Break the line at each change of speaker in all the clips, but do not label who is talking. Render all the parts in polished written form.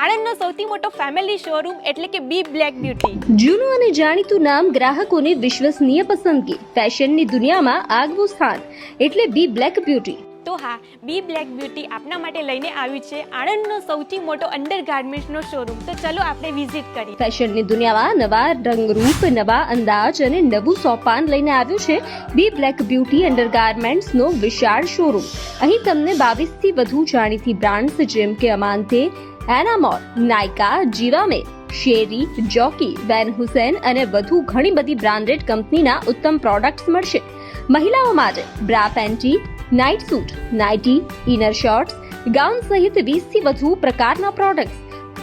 આણંદનો સૌથી મોટો family showroom એટલે કે બી બ્લેક બ્યુટી.
જૂનું અને જાણીતું નામ, ગ્રાહકોની વિશ્વસનીય પસંદગી, ફેશનની દુનિયામાં આગવું સ્થાન એટલે બી બ્લેક બ્યુટી.
તો હા, બી બ્લેક બ્યુટી આપના માટે લઈને આવ્યું છે આણંદનો સૌથી મોટો અંડરગાર્મેન્ટ્સનો શોરૂમ. તો ચલો આપણે વિઝિટ કરીએ.
ફેશનની દુનિયામાં નવા રંગરૂપ, નવા અંદાજ અને નવું સોપાન લઈને આવ્યું છે બી બ્લેક બ્યુટી અંડરગાર્મેન્ટ્સનો વિશાળ શોરૂમ. અહીં તમને 22 થી વધુ જાણીતી બ્રાન્ડ્સ જેમ કે અમાન્તે, એનામોર, નાયકા, જીવામે, શેરી, જોકી, વેન હુસેન અને વધુ ઘણી બધી બ્રાન્ડેડ કંપનીના ઉત્તમ પ્રોડક્ટ્સ મળશે. મહિલાઓ માટે bra panty, night suit, nightie, inner shorts, gown સહિત 20 થી વધુ પ્રકારના પ્રોડક્ટ્સ.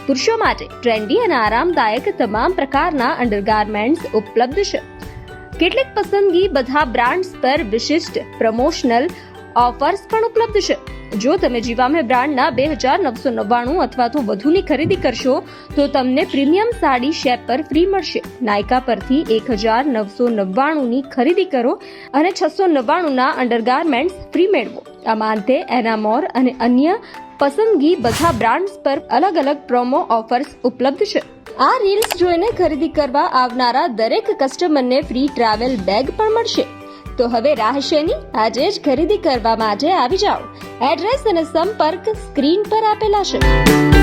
પુરુષો માટે ટ્રેન્ડી અને આરામદાયક તમામ પ્રકારના અંડરગાર્મેન્ટ્સ ઉપલબ્ધ છે. કેટલીક પસંદગી બધા બ્રાન્ડ્સ પર વિશિષ્ટ પ્રમોશનલ ઓફર્સ પણ ઉપલબ્ધ છે. જો તમે જીવામે બ્રાન્ડના 2999 અથવા તો વધુની ખરીદી કરશો તો તમને પ્રીમિયમ સાડી શેપર ફ્રી મળશે. નાયકા પરથી 1999 ની ખરીદી કરો અને 699 ના અંડરગાર્મેન્ટ્સ ફ્રી મેળવો. અમાન્તે, એનામોર અને અન્ય પસંદગી બધા બ્રાન્ડ્સ પર અલગ અલગ પ્રોમો ઓફર્સ ઉપલબ્ધ છે. આ રીલ્સ જોઈને ખરીદી કરવા આવનારા દરેક કસ્ટમરને ફ્રી ટ્રાવેલ બેગ પણ મળશે. તો હવે રાહ શેની? આજે જ ખરીદી કરવા માટે આવી જાઓ. એડ્રેસ અને સંપર્ક સ્ક્રીન પર આપેલા છે.